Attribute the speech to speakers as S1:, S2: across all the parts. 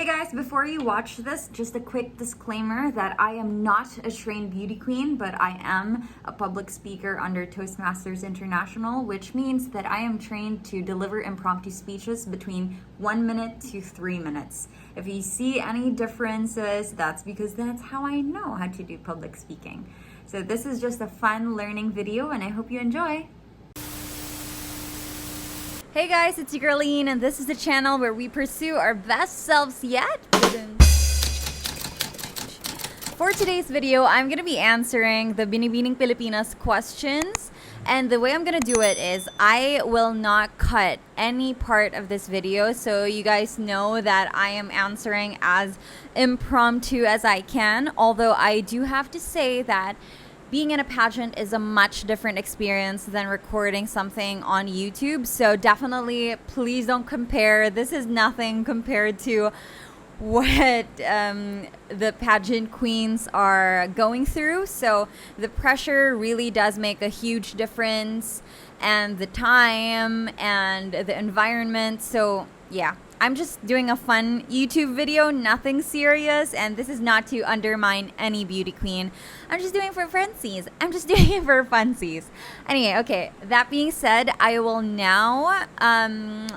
S1: Hey guys, before you watch this, just a quick disclaimer that I am not a trained beauty queen, but I am a public speaker under Toastmasters International, which means that I am trained to deliver impromptu speeches between 1 minute to 3 minutes. If you see any differences, that's because that's how I know how to do public speaking. So this is just a fun learning video and I hope you enjoy. Hey guys, it's your girl Ayn, and this is the channel where we pursue our best selves yet. For today's video, I'm going to be answering the Binibining Pilipinas questions. And the way I'm going to do it is I will not cut any part of this video, so you guys know that I am answering as impromptu as I can. Although I do have to say that being in a pageant is a much different experience than recording something on YouTube. So definitely, please don't compare. This is nothing compared to what the pageant queens are going through. So the pressure really does make a huge difference, and the time and the environment. So yeah, I'm just doing a fun YouTube video, nothing serious, and this is not to undermine any beauty queen. I'm just doing it for funsies. Anyway, okay, that being said, I will now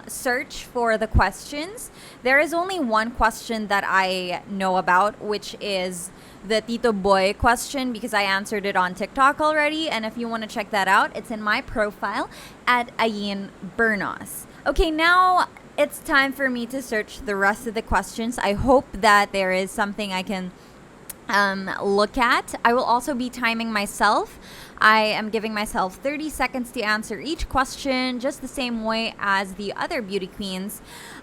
S1: search for the questions. There is only one question that I know about, which is the Tito Boy question, because I answered it on TikTok already, and if you want to check that out, it's in my profile at Ayn Bernos. Okay, now it's time for me to search the rest of the questions. I hope that there is something I can look at. I will also be timing myself. I am giving myself 30 seconds to answer each question, just the same way as the other beauty queens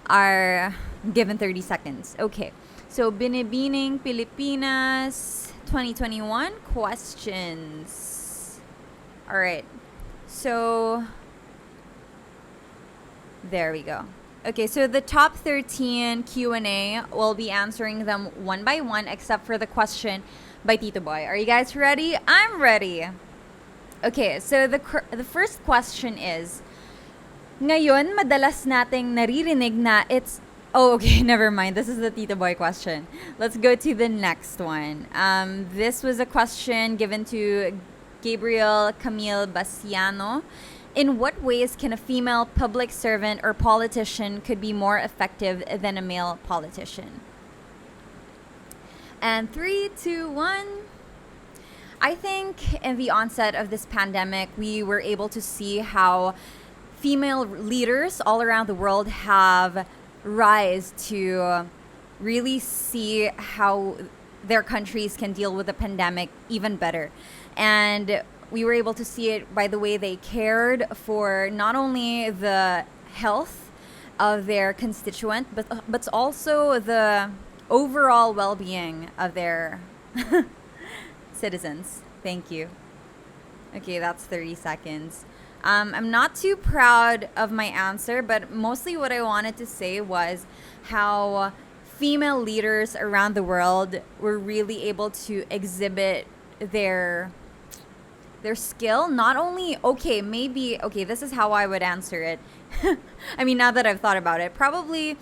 S1: are given 30 seconds. Okay, so Binibining Pilipinas 2021 questions. All right, so there we go. Okay, so the top 13 Q&A, we'll be answering them one by one, except for the question by Tito Boy. Are you guys ready? I'm ready. Okay, so the first question is, ngayon, madalas nating naririnig na it's... Oh, okay, never mind. This is the Tito Boy question. Let's go to the next one. This was a question given to Gabriel Camille Basiano. In what ways can a female public servant or politician could be more effective than a male politician? And 3, 2, 1. I think in the onset of this pandemic, we were able to see how female leaders all around the world have rise to really see how their countries can deal with the pandemic even better. And we were able to see it by the way they cared for not only the health of their constituent, but also the overall well-being of their citizens. Thank you. Okay, that's 30 seconds. I'm not too proud of my answer, but mostly what I wanted to say was how female leaders around the world were really able to exhibit their skill. Not only, this is how I would answer it. I mean, now that I've thought about it, probably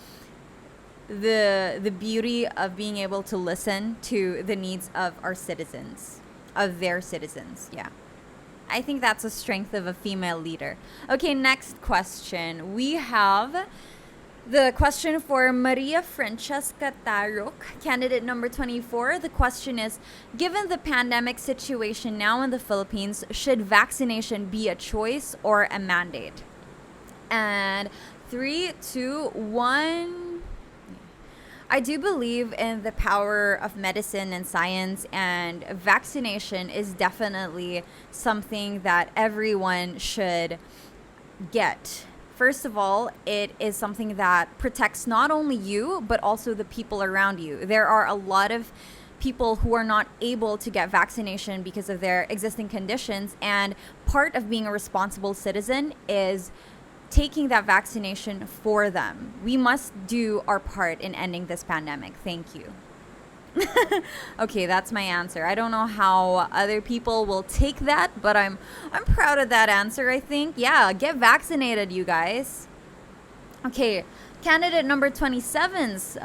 S1: the beauty of being able to listen to the needs of our citizens, of their citizens. Yeah, I think that's a strength of a female leader. Okay, next question. We have the question for Maria Francesca Tarok, candidate number 24. The question is, given the pandemic situation now in the Philippines, should vaccination be a choice or a mandate? And 3, 2, 1. I do believe in the power of medicine and science, and vaccination is definitely something that everyone should get. First of all, it is something that protects not only you, but also the people around you. There are a lot of people who are not able to get vaccination because of their existing conditions, and part of being a responsible citizen is taking that vaccination for them. We must do our part in ending this pandemic. Thank you. Okay, that's my answer. I don't know how other people will take that, but I'm proud of that answer, I think. Yeah, get vaccinated, you guys. Okay, candidate number 27's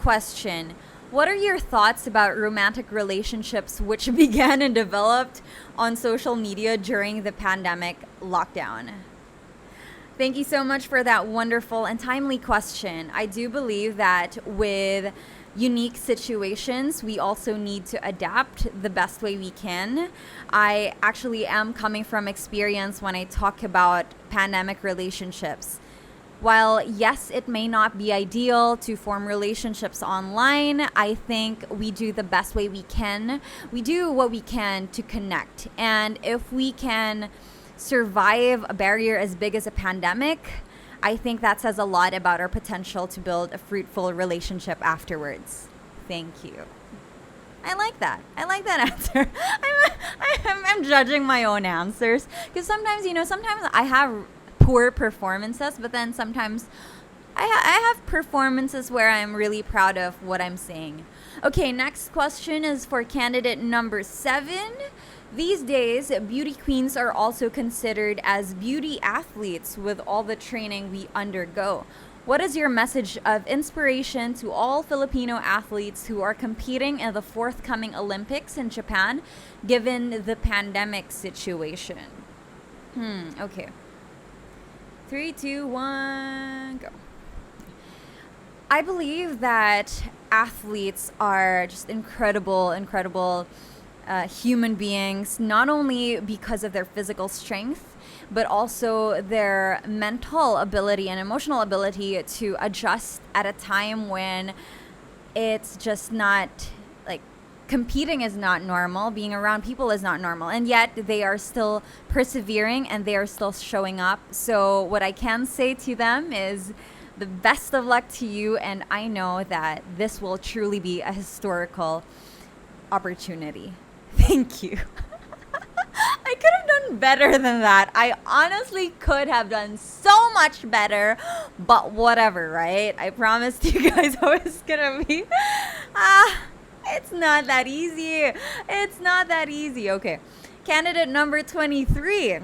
S1: question. What are your thoughts about romantic relationships which began and developed on social media during the pandemic lockdown? Thank you so much for that wonderful and timely question. I do believe that with unique situations, we also need to adapt the best way we can. I actually am coming from experience when I talk about pandemic relationships. While, yes, it may not be ideal to form relationships online, I think we do the best way we can. We do what we can to connect. And if we can survive a barrier as big as a pandemic, I think that says a lot about our potential to build a fruitful relationship afterwards. Thank you. I like that. I like that answer. I'm judging my own answers because sometimes I have poor performances, but then sometimes I have performances where I'm really proud of what I'm saying. Okay, next question is for candidate number 7. These days, beauty queens are also considered as beauty athletes with all the training we undergo. What is your message of inspiration to all Filipino athletes who are competing in the forthcoming Olympics in Japan, given the pandemic situation? Okay. 3, 2, 1, go. I believe that athletes are just incredible human beings, not only because of their physical strength, but also their mental ability and emotional ability to adjust at a time when it's just not like competing is not normal, being around people is not normal, and yet they are still persevering and they are still showing up. So what I can say to them is the best of luck to you, and I know that this will truly be a historical opportunity. Thank you. I could have done better than that. I honestly could have done so much better, but whatever, right? I promised you guys I was gonna be it's not that easy. It's not that easy. Okay. Candidate number 23.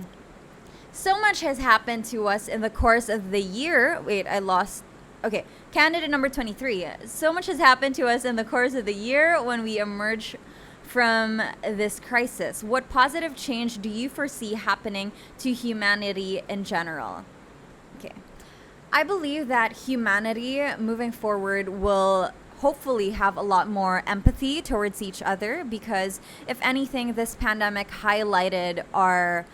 S1: So much has happened to us in the course of the year. Wait, I lost. Okay. Candidate number 23. So much has happened to us in the course of the year when we emerge from this crisis. What positive change do you foresee happening to humanity in general? Okay. I believe that humanity moving forward will hopefully have a lot more empathy towards each other, because if anything, this pandemic highlighted our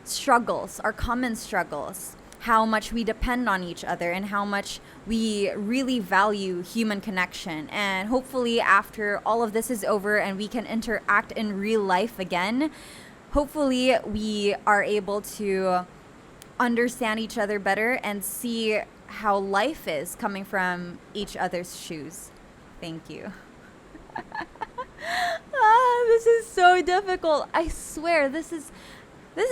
S1: struggles, our common struggles, how much we depend on each other and how much we really value human connection. And hopefully after all of this is over and we can interact in real life again, hopefully we are able to understand each other better and see how life is coming from each other's shoes. Thank you. This is so difficult. I swear this is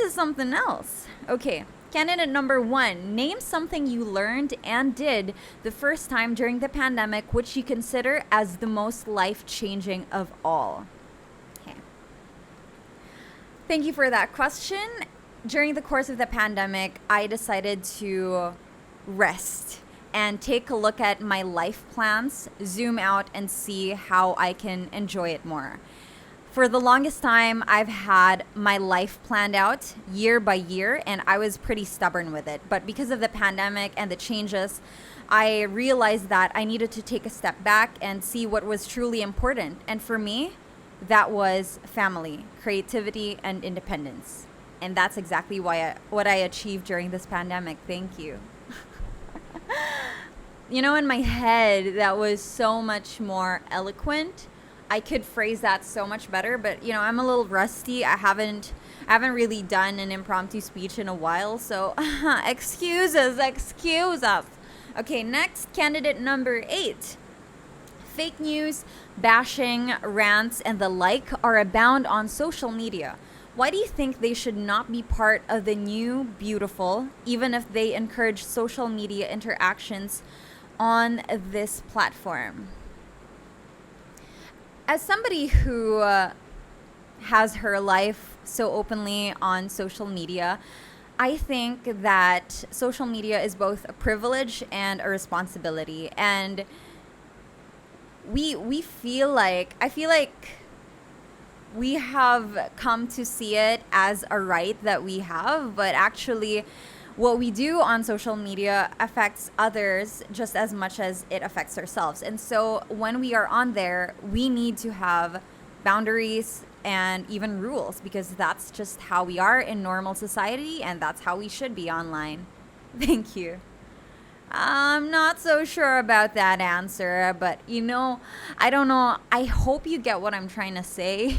S1: something else. Okay. Candidate number 1, name something you learned and did the first time during the pandemic which you consider as the most life-changing of all. Okay. Thank you for that question. During the course of the pandemic, I decided to rest and take a look at my life plans, zoom out, and see how I can enjoy it more. For the longest time, I've had my life planned out year by year, and I was pretty stubborn with it. But because of the pandemic and the changes, I realized that I needed to take a step back and see what was truly important. And for me, that was family, creativity, and independence. And that's exactly what I achieved during this pandemic. Thank you. In my head, that was so much more eloquent. I could phrase that so much better, but I'm a little rusty. I haven't really done an impromptu speech in a while, so excuse us. Okay, next, candidate number 8. Fake news, bashing, rants, and the like are abound on social media. Why do you think they should not be part of the new beautiful, even if they encourage social media interactions on this platform? As somebody who has her life so openly on social media, I think that social media is both a privilege and a responsibility. And we feel like, I feel like we have come to see it as a right that we have, but actually what we do on social media affects others just as much as it affects ourselves. And so when we are on there, we need to have boundaries and even rules, because that's just how we are in normal society, and that's how we should be online. Thank you. I'm not so sure about that answer, but I don't know. I hope you get what I'm trying to say.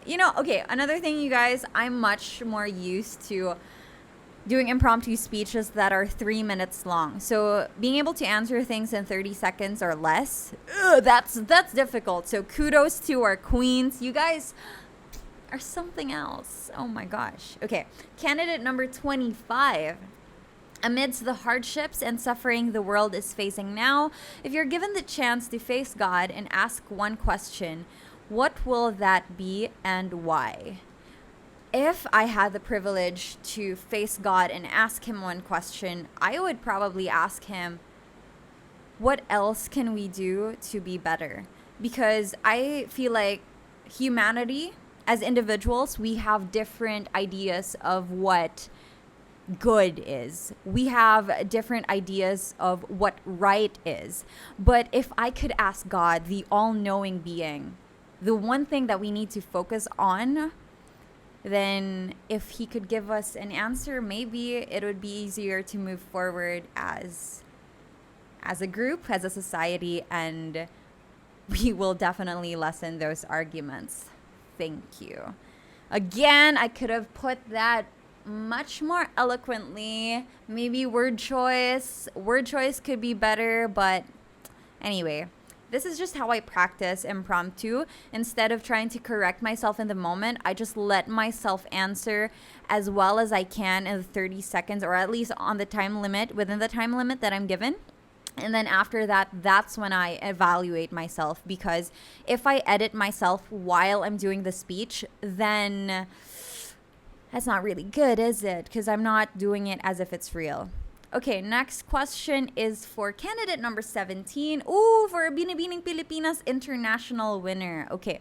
S1: Okay, another thing, you guys, I'm much more used to doing impromptu speeches that are 3 minutes long. So being able to answer things in 30 seconds or less, that's difficult. So kudos to our queens. You guys are something else. Oh my gosh. Okay, candidate number 25. Amidst the hardships and suffering the world is facing now, if you're given the chance to face God and ask one question, what will that be and why? If I had the privilege to face God and ask him one question, I would probably ask him, what else can we do to be better? Because I feel like humanity, as individuals, we have different ideas of what good is. We have different ideas of what right is. But if I could ask God, the all-knowing being, the one thing that we need to focus on, then if he could give us an answer, maybe it would be easier to move forward as a group, as a society, and we will definitely lessen those arguments. Thank you. Again, I could have put that much more eloquently. Maybe word choice could be better, but anyway, this is just how I practice impromptu. Instead of trying to correct myself in the moment, I just let myself answer as well as I can in 30 seconds, or at least on the time limit, within the time limit that I'm given. And then after that, that's when I evaluate myself, because if I edit myself while I'm doing the speech, then that's not really good, is it? Because I'm not doing it as if it's real. Okay, next question is for candidate number 17. Ooh, for a Binibining Pilipinas international winner. Okay,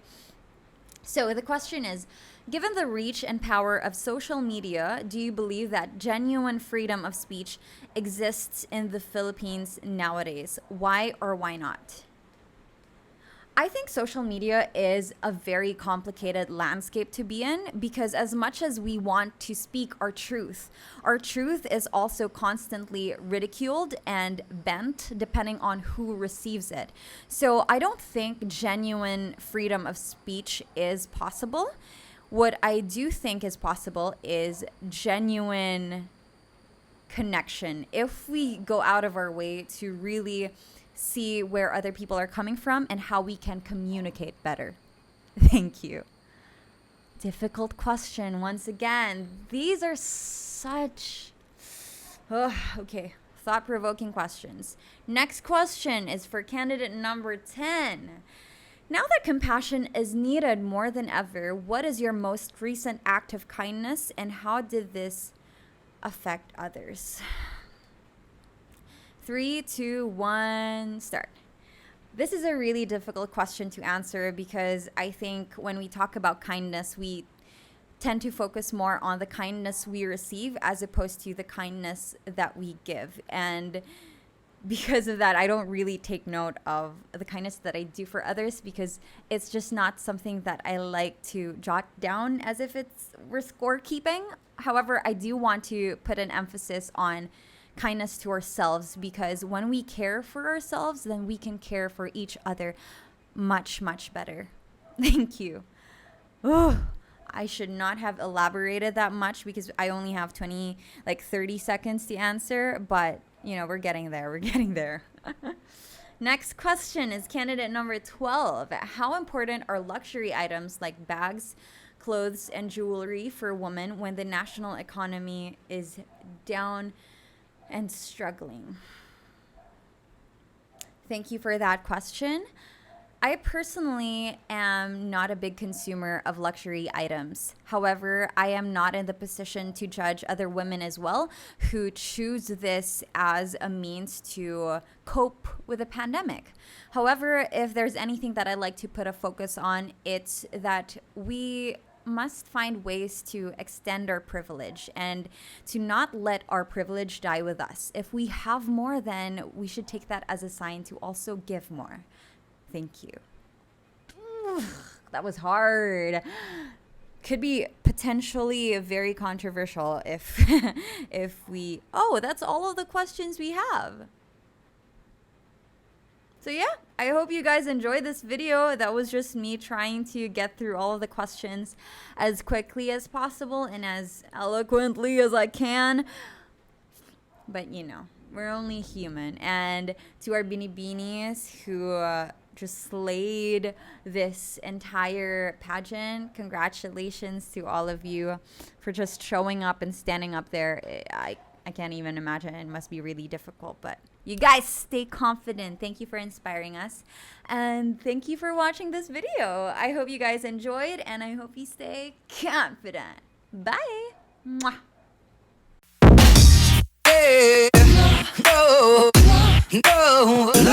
S1: so the question is, given the reach and power of social media, do you believe that genuine freedom of speech exists in the Philippines nowadays? Why or why not? I think social media is a very complicated landscape to be in, because as much as we want to speak our truth is also constantly ridiculed and bent depending on who receives it. So I don't think genuine freedom of speech is possible. What I do think is possible is genuine connection. If we go out of our way to really see where other people are coming from and how we can communicate better. Thank you. Difficult question once again. These are such thought-provoking questions. Next question is for candidate number 10. Now that compassion is needed more than ever, what is your most recent act of kindness, and how did this affect others? 3, 2, 1, start. This is a really difficult question to answer, because I think when we talk about kindness, we tend to focus more on the kindness we receive as opposed to the kindness that we give. And because of that, I don't really take note of the kindness that I do for others, because it's just not something that I like to jot down as if we're scorekeeping. However, I do want to put an emphasis on kindness to ourselves, because when we care for ourselves, then we can care for each other much, much better. Thank you. I should not have elaborated that much, because I only have 30 seconds to answer, but we're getting there. Next question is candidate number 12. How important are luxury items like bags, clothes, and jewelry for women when the national economy is down and struggling? Thank you for that question. I personally am not a big consumer of luxury items. However, I am not in the position to judge other women as well who choose this as a means to cope with a pandemic. However, if there's anything that I'd like to put a focus on, it's that we must find ways to extend our privilege and to not let our privilege die with us. If we have more, then we should take that as a sign to also give more. Thank you. That was hard. Could be potentially very controversial if we... Oh, that's all of the questions we have. So yeah, I hope you guys enjoyed this video. That was just me trying to get through all of the questions as quickly as possible and as eloquently as I can. But you know, we're only human. And to our binibinis who just slayed this entire pageant, congratulations to all of you for just showing up and standing up there. I can't even imagine. It must be really difficult, but you guys stay confident. Thank you for inspiring us. And thank you for watching this video. I hope you guys enjoyed, and I hope you stay confident. Bye. Mwah.
S2: No, no, no.